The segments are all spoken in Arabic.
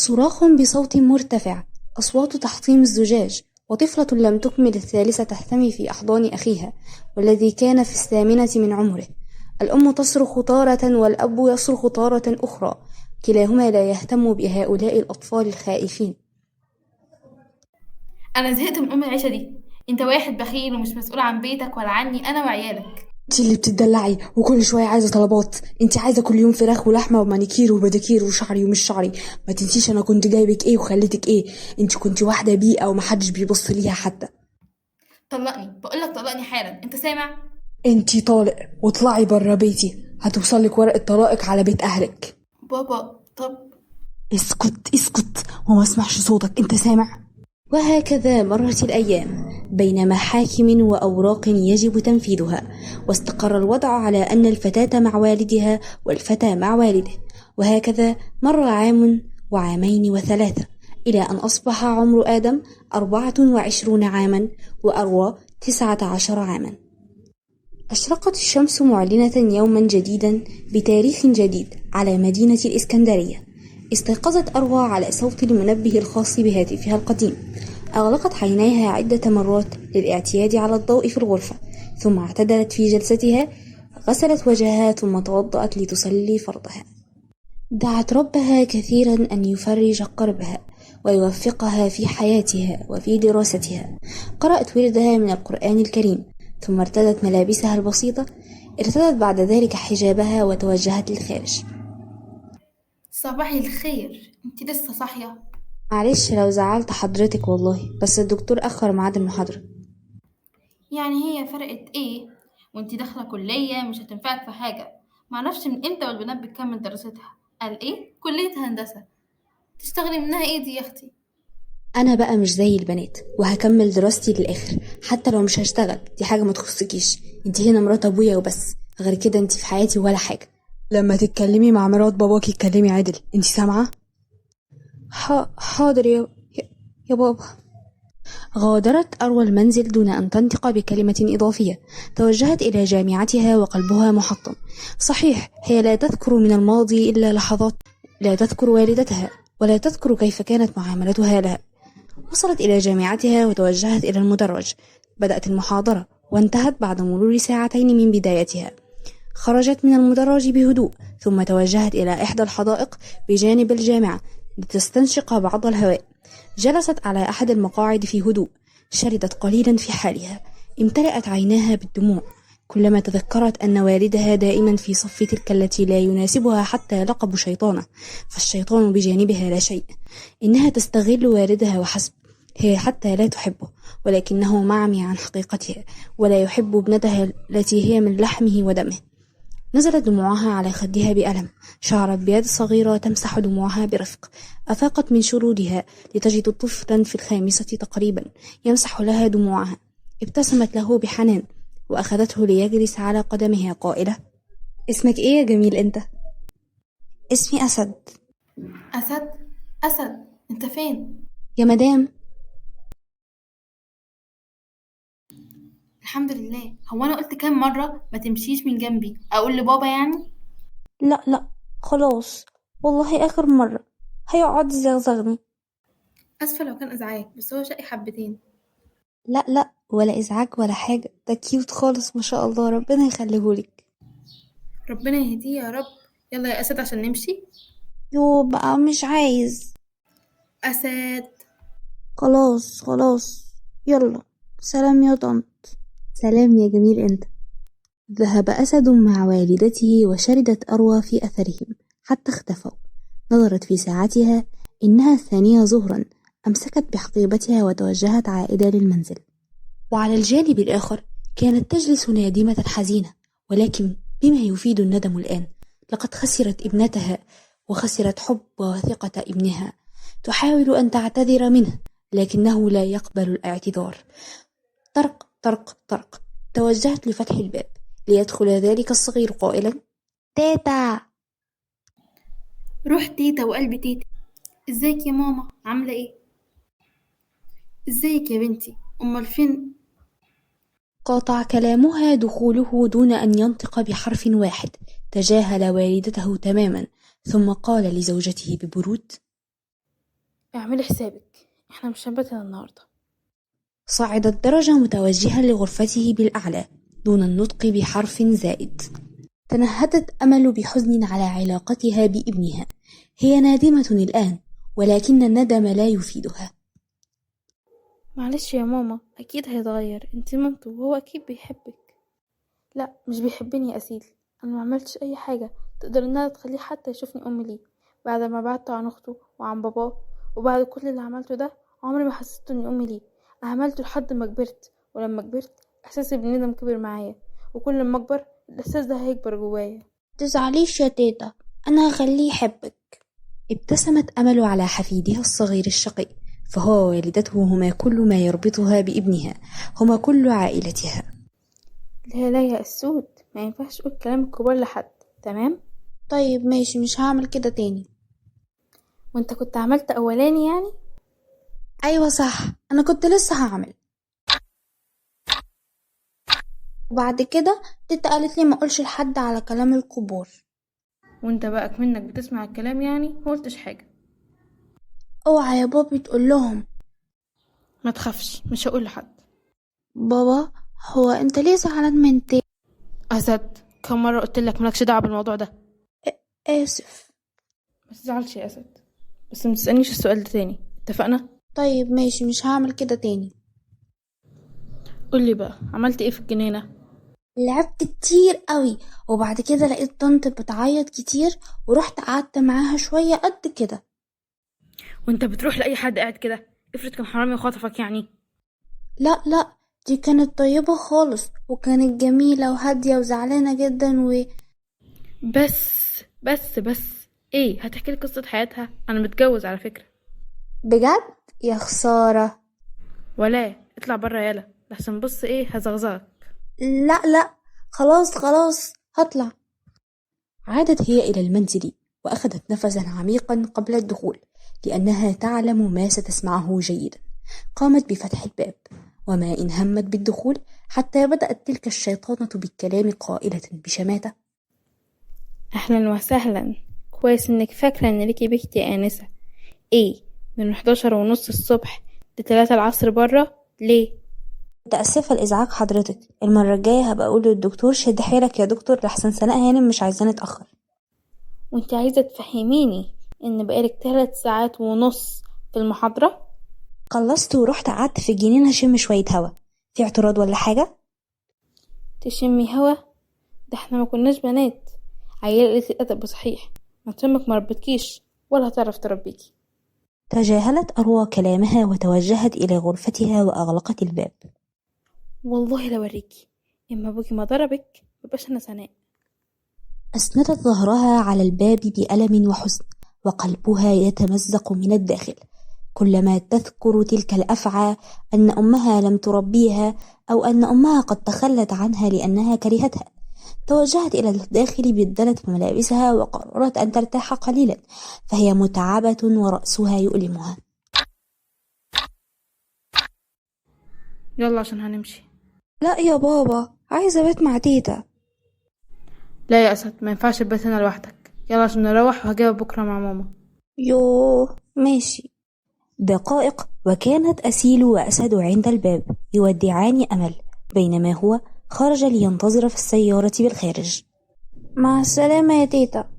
صراخ بصوت مرتفع، أصوات تحطيم الزجاج، وطفلة لم تكمل الثالثة تحتمي في أحضان أخيها والذي كان في الثامنة من عمره. الأم تصرخ تارة والأب يصرخ تارة أخرى، كلاهما لا يهتم بهؤلاء الأطفال الخائفين. انا زهقت من ام العيشه دي. انت واحد بخيل ومش مسؤول عن بيتك ولا عني انا وعيالك. انت اللي بتدلعي وكل شوية عايزة طلبات. انت عايزة كل يوم فراخ ولحمة ومانيكير وبديكير وشعري ومش شعري. ما تنسيش انا كنت جايبك ايه وخليتك ايه. انت كنت واحدة بيئة ومحدش بيبص ليها حتى. طلقني، بقولك طلقني حالا، انت سامع؟ انتي طالق واطلعي برا بيتي، هتوصلك ورقة طلاقك على بيت اهلك. بابا طب. اسكت اسكت وما اسمعش صوتك، انت سامع؟ وهكذا مرت الأيام بين محاكم وأوراق يجب تنفيذها، واستقر الوضع على أن الفتاة مع والدها والفتى مع والده. وهكذا مر عام وعامين وثلاثة، إلى أن أصبح عمر آدم 24 عاما وأروى 19 عاما. أشرقت الشمس معلنة يوما جديدا بتاريخ جديد على مدينة الإسكندرية. استيقظت أروى على صوت المنبه الخاص بهاتفها القديم. أغلقت عينيها عدة مرات للاعتياد على الضوء في الغرفة، ثم اعتدلت في جلستها، غسلت وجهها ثم توضأت لتصلي فرضها. دعت ربها كثيرا أن يفرج كربها ويوفقها في حياتها وفي دراستها. قرأت وردها من القرآن الكريم، ثم ارتدت ملابسها البسيطة. ارتدت بعد ذلك حجابها وتوجهت للخارج. صباحي الخير، انت لسه صاحيه؟ معلش لو زعلت حضرتك والله، بس الدكتور أخر ميعاد المحاضرة. يعني هي فرقت ايه؟ وانت داخله كليه مش هتنفعك في حاجه. معرفش من امتى والبنات بتكمل دراستها. قال ايه؟ كليه هندسه. تشتغلي منها ايه دي يا اختي؟ أنا بقى مش زي البنات وهكمل دراستي للآخر، حتى لو مش هشتغل، دي حاجة ما تخصكيش. انت هنا مرات أبويا وبس، غير كده انت في حياتي ولا حاجة. لما تتكلمي مع مرات باباكي اتكلمي عادل، انت سامعة؟ حاضر يا بابا. غادرت أروى المنزل دون أن تنطق بكلمة إضافية. توجهت إلى جامعتها وقلبها محطم. صحيح هي لا تذكر من الماضي إلا لحظات، لا تذكر والدتها ولا تذكر كيف كانت معاملتها لها. وصلت إلى جامعتها وتوجهت إلى المدرج. بدأت المحاضرة وانتهت بعد مرور ساعتين من بدايتها. خرجت من المدرج بهدوء، ثم توجهت إلى إحدى الحدائق بجانب الجامعة لتستنشق بعض الهواء. جلست على أحد المقاعد في هدوء، شردت قليلا في حالها. امتلأت عيناها بالدموع كلما تذكرت أن والدها دائما في صف تلك التي لا يناسبها حتى لقب شيطانة، فالشيطان بجانبها لا شيء. إنها تستغل والدها وحسب، هي حتى لا تحبه، ولكنه معمي عن حقيقتها ولا يحب ابنتها التي هي من لحمه ودمه. نزلت دموعها على خدها بألم، شعرت بيد صغيرة تمسح دموعها برفق. أفاقت من شرودها لتجد طفلا في الخامسة تقريبا يمسح لها دموعها. ابتسمت له بحنان وأخذته ليجلس على قدمها قائلة: اسمك إيه يا جميل أنت؟ اسمي أسد. اسد؟ اسد انت فين؟ يا مدام. الحمد لله. هو انا قلت كام مره ما تمشيش من جنبي؟ اقول لبابا يعني؟ لا لا، خلاص والله آخر مرة، هيقعد يزغزغني. اسفه لو كان ازعاج، بس هو شقي حبتين. لا لا، ولا إزعاج ولا حاجة، ده كيوت خالص ما شاء الله، ربنا يخليهولك. ربنا يهديه يا رب. يلا يا اسد عشان نمشي. يو بقى مش عايز. اسد. خلاص خلاص، يلا سلام يا طنط. سلام يا جميل انت. ذهب أسد مع والدته وشردت أروى في أثرهم حتى اختفوا. نظرت في ساعتها، إنها 2 ظهرا. أمسكت بحقيبتها وتوجهت عائدة للمنزل. وعلى الجانب الآخر كانت تجلس نادمة حزينة، ولكن بما يفيد الندم الآن. لقد خسرت ابنتها وخسرت حب وثقة ابنها. تحاول أن تعتذر منه لكنه لا يقبل الاعتذار. طرق طرق طرق. توجهت لفتح الباب ليدخل ذلك الصغير قائلا: تيتا. روح تيتا وقلبي تيتا. ازيك يا ماما، عامله ايه؟ ازيك يا بنتي، امال فين؟ قاطع كلامها دخوله دون أن ينطق بحرف واحد. تجاهل والدته تماما، ثم قال لزوجته ببرود: اعملي حسابك، احنا مش هنبات هنا النهاردة. صعد الدرج متوجها لغرفته بالأعلى دون النطق بحرف زائد. تنهدت أمل بحزن على علاقتها بابنها. هي نادمة الآن، ولكن الندم لا يفيدها. معلش يا ماما، اكيد هيتغير، انتي مامته وهو اكيد بيحبك. لا مش بيحبني يا أسيل، انا ما عملتش اي حاجة تقدر انها تخليه حتى يشوفني ام ليه. بعد ما بعدته عن اخته وعن باباه، وبعد كل اللي عملته ده، عمري ما حسيت اني ام ليه. عملته لحد ما كبرت، ولما كبرت احساسي بالندم كبر معايا، وكل ما اكبر الاحساس ده هيكبر جوايا. تزعليش يا تيتا، أنا هخليه يحبك. ابتسمت أمل على حفيدها الصغير الشقي، فهو ووالدته هما كل ما يربطها بابنها، هما كل عائلتها. لا لا يا أسود، ما ينفعش اقول كلام الكبار لحد، تمام؟ طيب ماشي، مش هعمل كده تاني. وانت كنت عملت اولاني يعني؟ أيوة صح، أنا كنت لسه هعمل. وبعد كده تيتا قالت لي ما اقولش لحد على كلام الكبار. وانت بقى كمنك بتسمع الكلام يعني ما قلتش حاجة. اوعى يا بابي تقول لهم. ما تخافش، مش هقول لحد. بابا، هو انت ليه زعلان من تيتا؟ أسد، كم مرة قلت لك مالكش دعوة بالموضوع ده. آسف. ما تزعلش يا أسد، بس ما تسألنيش السؤال ده تاني، اتفقنا؟ طيب ماشي، مش هعمل كده تاني. قولي بقى عملت ايه في الجنينة؟ لعبت كتير قوي، وبعد كده لقيت طنط بتعيط كتير، ورحت قعدت معاها شوية قد كده. وانت بتروح لأي حد قاعد كده؟ افرض كان حرامي وخطفك يعني. لا لا، دي كانت طيبة خالص، وكانت جميلة وهادية وزعلانة جدا بس ايه، هتحكي لي قصة حياتها؟ انا متجوز على فكرة. بجد؟ يا خسارة. ولا اطلع برا يالا لحسن بص ايه هزغزغك. لا لا، خلاص خلاص هطلع. عادت هي إلى المنزل، وأخذت نفسا عميقا قبل الدخول، لأنها تعلم ما ستسمعه جيدا. قامت بفتح الباب، وما إن همت بالدخول حتى بدأت تلك الشيطانة بالكلام قائلة بشماتة: اهلا وسهلا، كويس انك فاكرة ان ليكي بيت يا آنسة. ايه، من 11:30 الصبح ل3 العصر برا ليه؟ متأسفة لإزعاج حضرتك، المرة الجاية هبقى أقول للدكتور شد حيلك يا دكتور، لحسن سناء هانم مش عايزاني أتأخر. وانت عايزة تفهميني ان بقالك 3 ساعات ونص في المحاضرة؟ خلصت ورحت قعدت في الجنينة أشم شوية هوا. في اعتراض ولا حاجة؟ تشمي هوا؟ ده احنا ما كناش بنات. عيال قلة الأدب صحيح، ما تمك ما ربتكيش ولا هتعرف تربيكي. تجاهلت أروى كلامها وتوجهت إلى غرفتها وأغلقت الباب. والله لو اوريكي، اما ابوكي ما ضربك مبقاش انا سناء. أسندت ظهرها على الباب بألم وحزن، وقلبها يتمزق من الداخل كلما تذكر تلك الأفعى، أن أمها لم تربيها، أو أن أمها قد تخلت عنها لأنها كرهتها. توجهت إلى الداخل بدلت ملابسها وقررت أن ترتاح قليلا، فهي متعبة ورأسها يؤلمها. يلا عشان هنمشي. لا يا بابا، عايزة بيت مع تيتا. لا يا أسد، ما ينفعش تبات هنا لوحدك، يلا عشان نروح وهجيبك بكرة مع ماما. يوه ماشي. دقائق وكانت أسيل وأسد عند الباب يودعان أمل، بينما هو خرج لينتظر في السيارة بالخارج. مع السلامة يا تيتا.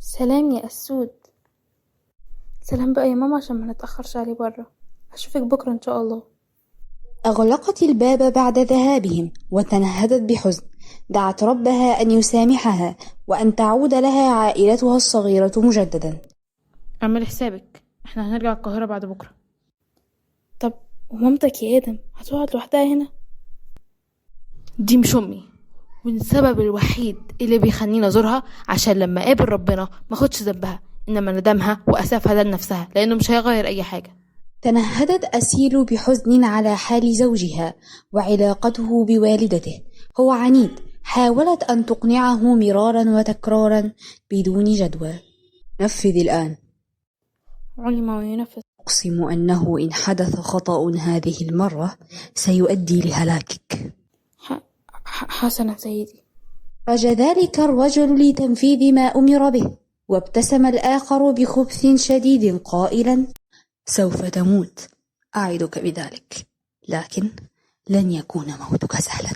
سلام يا أسود. سلام بقى يا ماما عشان ما نتأخرش عليه برا. أشوفك بكرة إن شاء الله. أغلقت الباب بعد ذهابهم وتنهدت بحزن. دعت ربها أن يسامحها وأن تعود لها عائلتها الصغيرة مجددا. اعملي حسابك، احنا هنرجع القاهرة بعد بكرة. طب ومامتك يا آدم هتقعد لوحدها هنا؟ دي مش أمي، والسبب الوحيد اللي بيخليني أزورها عشان لما قابل ربنا ما خدش ذنبها، إنما ندمها وأسفها ده لنفسها، لأنه مش هيغير أي حاجة. تنهدت أسيل بحزن على حال زوجها وعلاقته بوالدته. هو عنيد، حاولت أن تقنعه مرارا وتكرارا بدون جدوى. نفذ الآن. علم وينفذ. أقسم أنه إن حدث خطأ هذه المرة سيؤدي لهلاكك. حسنا سيدي. خرج ذلك الرجل لتنفيذ ما أمر به، وابتسم الآخر بخبث شديد قائلا: سوف تموت، أعدك بذلك، لكن لن يكون موتك سهلا.